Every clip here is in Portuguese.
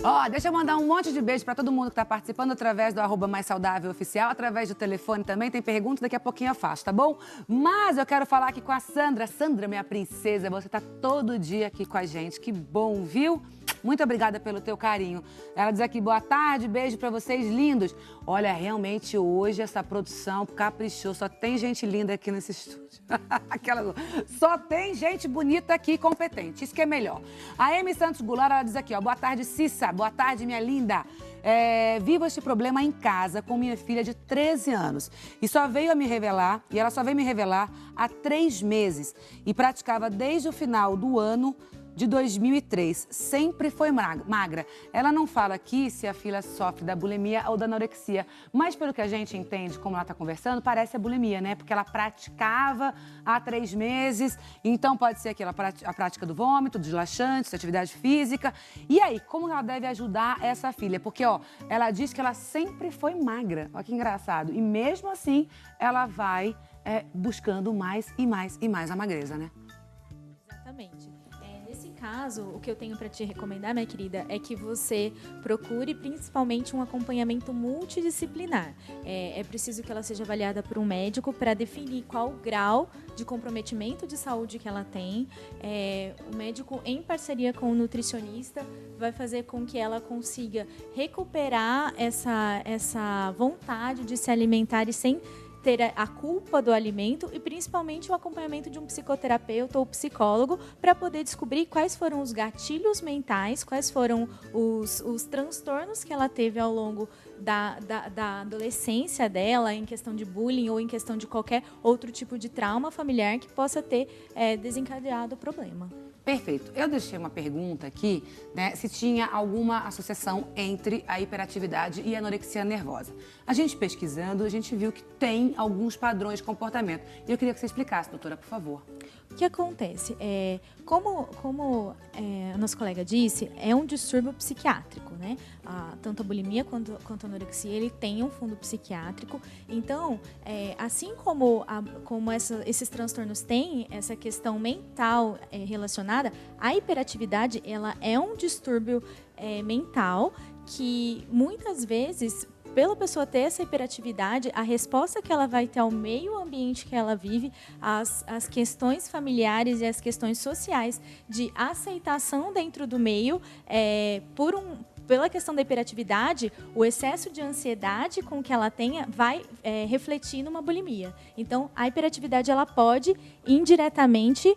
Ó, deixa eu mandar um monte de beijo pra todo mundo que tá participando através do @maissaudáveloficial, através do telefone também. Tem perguntas, daqui a pouquinho eu faço, tá bom? Mas eu quero falar aqui com a Sandra. Sandra, minha princesa, você tá todo dia aqui com a gente. Que bom, viu? Muito obrigada pelo teu carinho. Ela diz aqui, boa tarde, beijo pra vocês lindos. Olha, realmente hoje essa produção caprichou. Só tem gente linda aqui nesse estúdio. Só tem gente bonita aqui e competente. Isso que é melhor. A Amy Santos Goulart, ela diz aqui, ó, boa tarde, Cissa. Boa tarde, minha linda. Vivo este problema em casa com minha filha de 13 anos. E ela só veio me revelar há 3 meses. E praticava desde o final do ano de 2003, sempre foi magra. Ela não fala aqui se a filha sofre da bulimia ou da anorexia, mas pelo que a gente entende, como ela está conversando, parece a bulimia, né? Porque ela praticava há 3 meses, então pode ser aquela a prática do vômito, dos laxantes, da atividade física. E aí, como ela deve ajudar essa filha? Porque, ó, ela diz que ela sempre foi magra, olha que engraçado, e mesmo assim, ela vai buscando mais e mais e mais a magreza, né? Exatamente. Nesse caso, o que eu tenho para te recomendar, minha querida, é que você procure principalmente um acompanhamento multidisciplinar. É preciso que ela seja avaliada por um médico para definir qual o grau de comprometimento de saúde que ela tem. O médico, em parceria com o nutricionista, vai fazer com que ela consiga recuperar essa vontade de se alimentar e sem ter a culpa do alimento e principalmente o acompanhamento de um psicoterapeuta ou psicólogo para poder descobrir quais foram os gatilhos mentais, quais foram os transtornos que ela teve ao longo da adolescência dela, em questão de bullying ou em questão de qualquer outro tipo de trauma familiar que possa ter desencadeado o problema. Perfeito. Eu deixei uma pergunta aqui, né, se tinha alguma associação entre a hiperatividade e a anorexia nervosa. A gente pesquisando, a gente viu que tem alguns padrões de comportamento. E eu queria que você explicasse, doutora, por favor. O que acontece? Como a nossa colega disse, é um distúrbio psiquiátrico, né? Tanto a bulimia quanto a anorexia, ele tem um fundo psiquiátrico. Então, assim como esses transtornos têm essa questão mental relacionada, a hiperatividade, ela é um distúrbio mental que, muitas vezes, pela pessoa ter essa hiperatividade, a resposta que ela vai ter ao meio ambiente que ela vive, as questões familiares e as questões sociais de aceitação dentro do meio, pela questão da hiperatividade, o excesso de ansiedade com que ela tenha vai refletir numa bulimia. Então, a hiperatividade ela pode indiretamente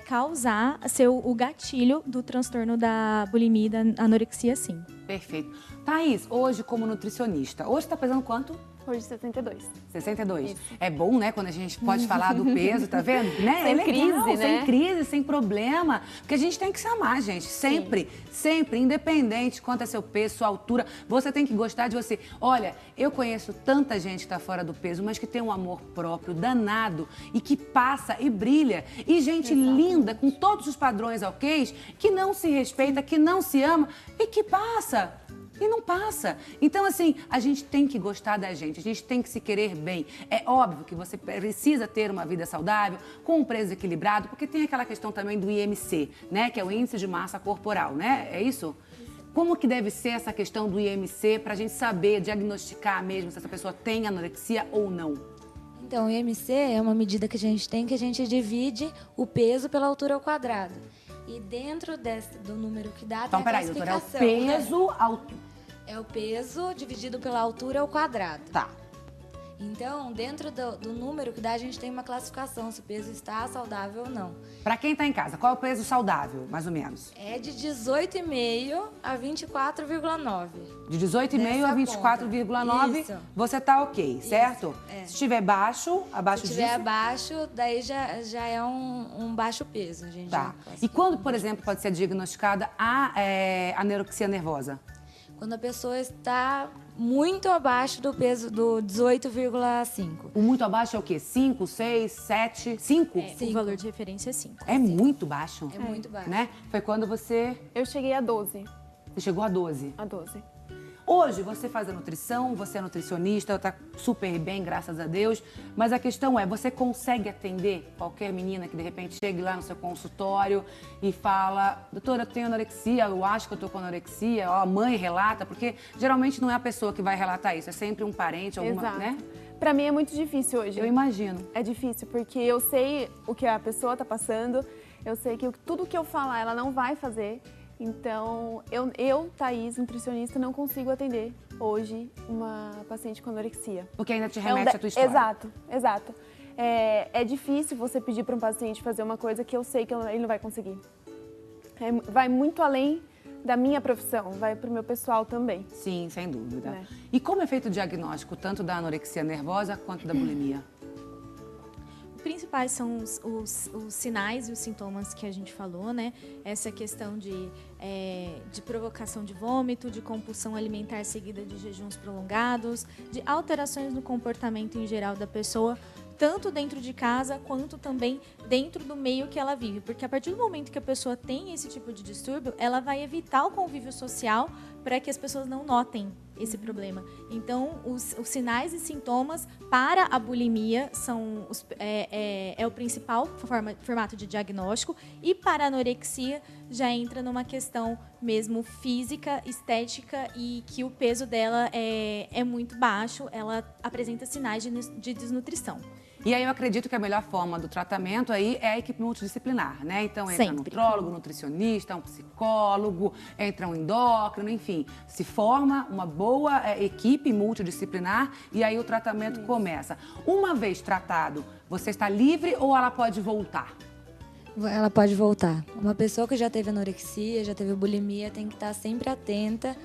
causar o gatilho do transtorno da bulimia e da anorexia, sim. Perfeito. Thaís, hoje como nutricionista, hoje está pesando quanto? Hoje 62. 62. Isso. É bom, né, quando a gente pode falar do peso, tá vendo? Né? Sem crise, né? Sem crise, sem problema. Porque a gente tem que se amar, gente. Sempre, sempre, independente quanto é seu peso, sua altura, você tem que gostar de você. Olha, eu conheço tanta gente que tá fora do peso, mas que tem um amor próprio danado e que passa e brilha. E gente linda, com todos os padrões ok, que não se respeita, que não se ama e que passa. E não passa. Então, assim, a gente tem que gostar da gente, a gente tem que se querer bem. É óbvio que você precisa ter uma vida saudável, com um peso equilibrado, porque tem aquela questão também do IMC, né? Que é o Índice de Massa Corporal, né? É isso? Como que deve ser essa questão do IMC para a gente saber, diagnosticar mesmo se essa pessoa tem anorexia ou não? Então, o IMC é uma medida que a gente tem, que a gente divide o peso pela altura ao quadrado. E dentro do número que dá, então, tem a peraí, doutora, é o classificação. peso ao... É o peso dividido pela altura ao quadrado. Tá. Então, dentro do número que dá, a gente tem uma classificação, se o peso está saudável ou não. Para quem tá em casa, qual é o peso saudável, mais ou menos? É de 18,5 a 24,9. De 18,5 a 24,9, você tá ok, certo? É. Se estiver baixo, abaixo disso... Se estiver abaixo, daí já é um baixo peso. A gente Tá. E quando, por exemplo, pode ser diagnosticada a anorexia nervosa? Quando a pessoa está muito abaixo do peso do 18,5. O muito abaixo é o quê? 5, 6, 7, 5? O valor de referência é 5. É muito baixo. É muito baixo. Né? Foi quando você... Eu cheguei a 12. Você chegou a 12. A 12. Hoje, você faz a nutrição, você é nutricionista, está super bem, graças a Deus. Mas a questão é, você consegue atender qualquer menina que, de repente, chegue lá no seu consultório e fala, doutora, eu tenho anorexia, eu acho que eu estou com anorexia, ó, a mãe relata, porque geralmente não é a pessoa que vai relatar isso, é sempre um parente, alguma, Exato. né? Pra mim é muito difícil hoje. Eu imagino. É difícil, porque eu sei o que a pessoa tá passando, eu sei que tudo que eu falar ela não vai fazer. Então, eu, Thaís, nutricionista, não consigo atender hoje uma paciente com anorexia. Porque ainda te remete à tua história. Exato, exato. É difícil você pedir para um paciente fazer uma coisa que eu sei que ele não vai conseguir. Vai muito além da minha profissão, vai pro meu pessoal também. Sim, sem dúvida. Né? E como é feito o diagnóstico, tanto da anorexia nervosa quanto da bulimia? Os principais são os sinais e os sintomas que a gente falou, né? Essa questão de provocação de vômito, de compulsão alimentar seguida de jejuns prolongados, de alterações no comportamento em geral da pessoa, tanto dentro de casa quanto também dentro do meio que ela vive. Porque a partir do momento que a pessoa tem esse tipo de distúrbio, ela vai evitar o convívio social para que as pessoas não notem esse problema. Então, os sinais e sintomas para a bulimia são o principal formato de diagnóstico, e para a anorexia já entra numa questão mesmo física, estética, e que o peso dela é muito baixo, ela apresenta sinais de desnutrição. E aí eu acredito que a melhor forma do tratamento aí é a equipe multidisciplinar, né? Então entra Sempre. nutrólogo, nutricionista, um psicólogo, entra um endócrino, enfim. Se forma uma boa equipe multidisciplinar e aí o tratamento começa. Uma vez tratado, você está livre ou ela pode voltar? Ela pode voltar. Uma pessoa que já teve anorexia, já teve bulimia, tem que estar sempre atenta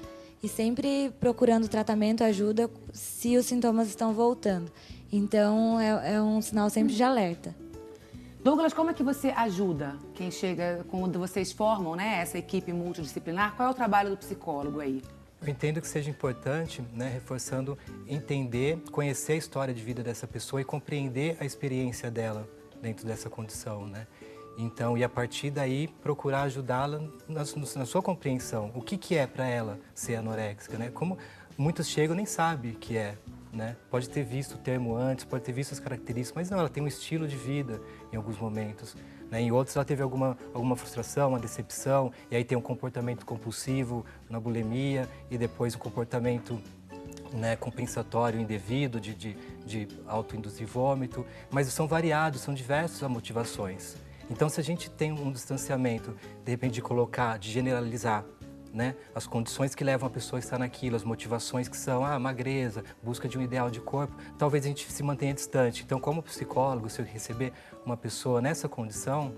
e sempre procurando tratamento, ajuda, se os sintomas estão voltando. Então, é um sinal sempre de alerta. Douglas, como é que você ajuda quem chega, quando vocês formam, né, essa equipe multidisciplinar? Qual é o trabalho do psicólogo aí? Eu entendo que seja importante, né, reforçando, entender, conhecer a história de vida dessa pessoa e compreender a experiência dela dentro dessa condição, né? Então, e a partir daí, procurar ajudá-la na sua compreensão. O que é para ela ser anoréxica, né? Como muitos chegam e nem sabem o que é, né? Pode ter visto o termo antes, pode ter visto as características, mas não, ela tem um estilo de vida em alguns momentos, né? Em outros ela teve alguma frustração, uma decepção, e aí tem um comportamento compulsivo na bulimia e depois um comportamento, né, compensatório indevido de autoinduzir vômito, mas são variados, são diversas as motivações. Então, se a gente tem um distanciamento, de repente, de colocar, de generalizar, né, as condições que levam a pessoa a estar naquilo, as motivações que são magreza, busca de um ideal de corpo, talvez a gente se mantenha distante. Então, como psicólogo, se eu receber uma pessoa nessa condição,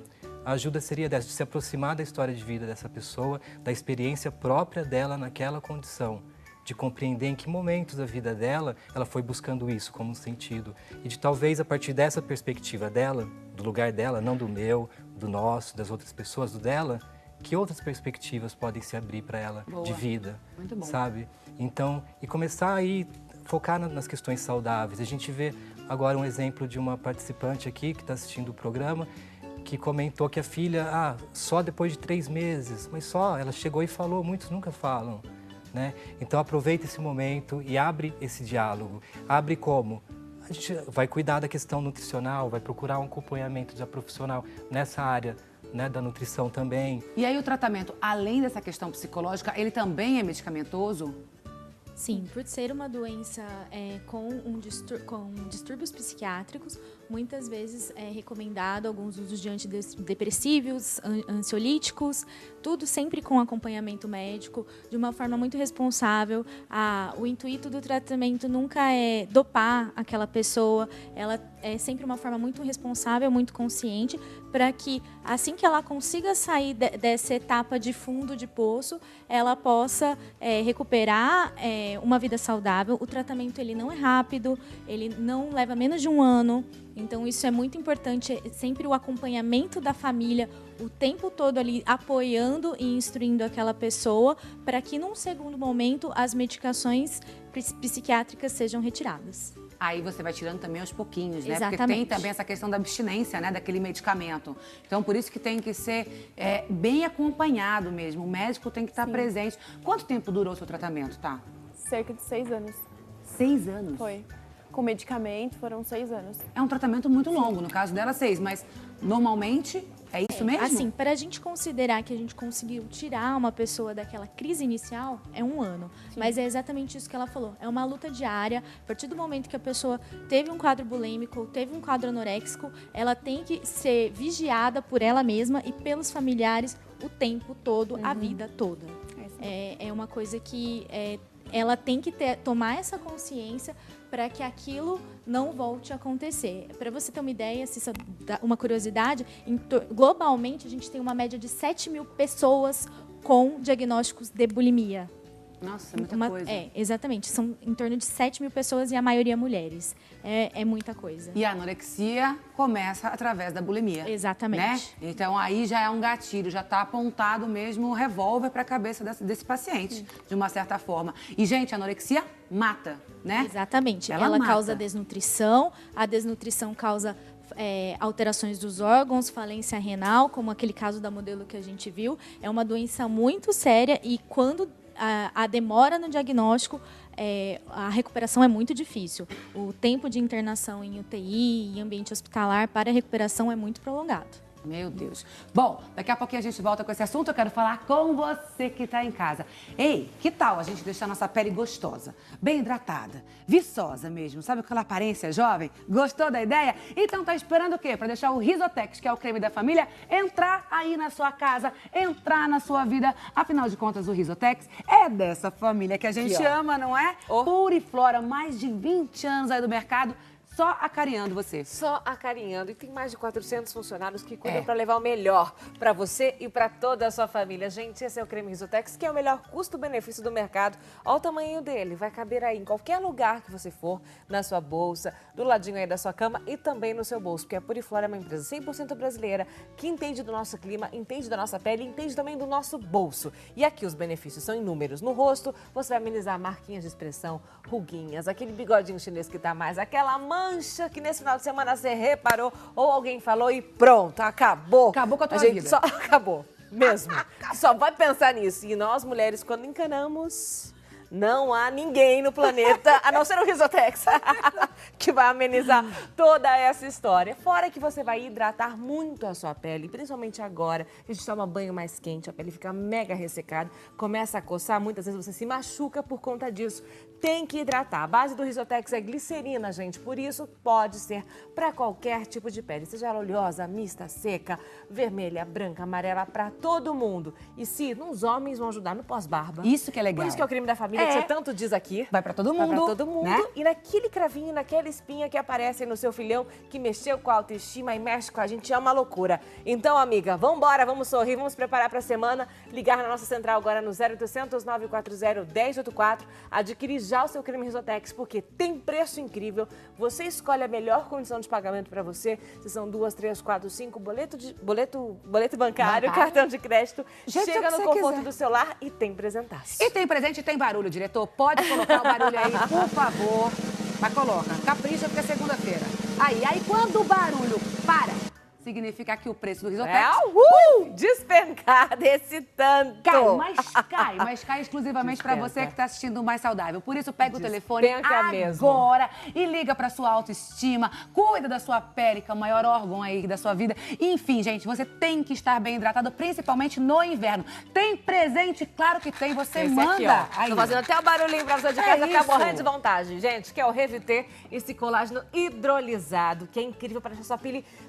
a ajuda seria dessa, de se aproximar da história de vida dessa pessoa, da experiência própria dela naquela condição, de compreender em que momentos da vida dela ela foi buscando isso como um sentido. E de talvez, a partir dessa perspectiva dela, do lugar dela, não do meu, do nosso, das outras pessoas, do dela, que outras perspectivas podem se abrir para ela. Boa. De vida, muito bom. Sabe? Então, e começar aí, focar nas questões saudáveis. A gente vê agora um exemplo de uma participante aqui que está assistindo o programa, que comentou que a filha, só depois de 3 meses, mas só, ela chegou e falou, muitos nunca falam. Né? Então aproveita esse momento e abre esse diálogo. Abre como? A gente vai cuidar da questão nutricional, vai procurar um acompanhamento de profissional nessa área, né, da nutrição também. E aí o tratamento, além dessa questão psicológica, ele também é medicamentoso? Sim, por ser uma doença com distúrbios psiquiátricos, muitas vezes é recomendado alguns usos de antidepressivos, ansiolíticos, tudo sempre com acompanhamento médico, de uma forma muito responsável. O intuito do tratamento nunca é dopar aquela pessoa, ela é sempre uma forma muito responsável, muito consciente, para que assim que ela consiga sair dessa etapa de fundo de poço, ela possa recuperar uma vida saudável. O tratamento ele não é rápido, ele não leva menos de 1 ano. Então, isso é muito importante, sempre o acompanhamento da família, o tempo todo ali apoiando e instruindo aquela pessoa, para que, num segundo momento, as medicações psiquiátricas sejam retiradas. Aí você vai tirando também aos pouquinhos, né? Exatamente. Porque tem também essa questão da abstinência, né? Daquele medicamento. Então, por isso que tem que ser bem acompanhado mesmo. O médico tem que estar presente. Quanto tempo durou o seu tratamento, tá? cerca de 6 anos. 6 anos? Foi. Com medicamento, foram 6 anos. É um tratamento muito longo, no caso dela 6, mas normalmente é isso mesmo? Assim, para a gente considerar que a gente conseguiu tirar uma pessoa daquela crise inicial, é 1 ano. Sim. Mas é exatamente isso que ela falou. É uma luta diária. A partir do momento que a pessoa teve um quadro bulímico ou teve um quadro anoréxico, ela tem que ser vigiada por ela mesma e pelos familiares o tempo todo, a vida toda. É uma coisa que ela tem que tomar essa consciência para que aquilo não volte a acontecer. Para você ter uma ideia, uma curiosidade, globalmente a gente tem uma média de 7 mil pessoas com diagnósticos de bulimia. Nossa, muita coisa. Exatamente. São em torno de 7 mil pessoas e a maioria mulheres. É muita coisa. E a anorexia começa através da bulimia. Exatamente. Né? Então aí já é um gatilho, já está apontado mesmo o revólver para a cabeça desse paciente, de uma certa forma. E, gente, a anorexia mata, né? Exatamente. Ela causa desnutrição, a desnutrição causa alterações dos órgãos, falência renal, como aquele caso da modelo que a gente viu. É uma doença muito séria e quando a demora no diagnóstico, a recuperação é muito difícil. O tempo de internação em UTI, em ambiente hospitalar, para a recuperação é muito prolongado. Meu Deus. Bom, daqui a pouquinho a gente volta com esse assunto. Eu quero falar com você que está em casa. Ei, que tal a gente deixar nossa pele gostosa, bem hidratada, viçosa mesmo? Sabe aquela aparência jovem? Gostou da ideia? Então tá esperando o quê? Para deixar o Risotex, que é o creme da família, entrar aí na sua casa, entrar na sua vida. Afinal de contas, o Risotex é dessa família que a gente ama, não é? Puriflora, mais de 20 anos aí do mercado. Só acarinhando você. Só acarinhando. E tem mais de 400 funcionários que cuidam para levar o melhor para você e para toda a sua família. Gente, esse é o creme Risotex, que é o melhor custo-benefício do mercado. Olha o tamanho dele. Vai caber aí em qualquer lugar que você for, na sua bolsa, do ladinho aí da sua cama e também no seu bolso. Porque a Puriflora é uma empresa 100% brasileira que entende do nosso clima, entende da nossa pele e entende também do nosso bolso. E aqui os benefícios são inúmeros. No rosto, você vai amenizar marquinhas de expressão, ruguinhas, aquele bigodinho chinês que tá mais, aquela mancha que nesse final de semana você reparou ou alguém falou e pronto, acabou. Acabou com a tua gente vida. Só acabou, mesmo. Só vai pensar nisso. E nós, mulheres, quando encanamos, não há ninguém no planeta, a não ser o Risotex, que vai amenizar toda essa história. Fora que você vai hidratar muito a sua pele, principalmente agora, que a gente toma banho mais quente, a pele fica mega ressecada, começa a coçar, muitas vezes você se machuca por conta disso. Tem que hidratar. A base do Risotex é glicerina, gente, por isso pode ser para qualquer tipo de pele, seja ela oleosa, mista, seca, vermelha, branca, amarela, para todo mundo. E se nos homens vão ajudar no pós-barba. Isso que é legal. Por isso que é o creme da família, que você tanto diz aqui. Vai pra todo mundo. Vai pra todo mundo. Né? E naquele cravinho, naquela espinha que aparece aí no seu filhão, que mexeu com a autoestima e mexe com a gente, é uma loucura. Então, amiga, vambora, vamos sorrir, vamos preparar pra semana. Ligar na nossa central agora no 0800 940 1084. Adquirir já o seu creme Risotex, porque tem preço incrível. Você escolhe a melhor condição de pagamento pra você. Se são 2, 3, 4, 5, boleto bancário, cartão de crédito. Chega no conforto do seu lar e tem presentaço. E tem presente e tem barulho, diretor. Pode colocar o barulho aí, por favor. Mas coloca. Capricha, porque é segunda-feira. Aí quando o barulho para, significa que o preço do Risotex... Despencar desse tanto. Mas cai exclusivamente para você que está assistindo o Mais Saudável. Por isso, pega o telefone agora e liga para sua autoestima. Cuida da sua pele, que é o maior órgão aí da sua vida. Enfim, gente, você tem que estar bem hidratado, principalmente no inverno. Tem presente? Claro que tem. Você esse manda. Aqui, tô fazendo até o barulhinho pra você de casa, ficar morrendo de vontade. Gente, que é o Reviter, esse colágeno hidrolisado, que é incrível para deixar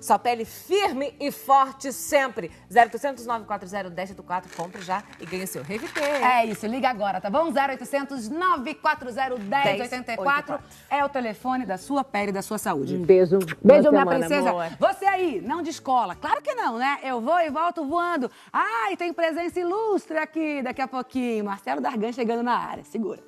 sua pele firme e forte sempre. 0800 940 1084, compre já e ganhe seu Reviter. É isso, liga agora, tá bom? 0800 940 1084 é o telefone da sua pele e da sua saúde. Um beijo. Beijo, minha princesa. Amor. Você aí, não descola. Claro que não, né? Eu vou e volto voando. Ai, tem presença ilustre aqui daqui a pouquinho. Marcelo Dargan chegando na área. Segura.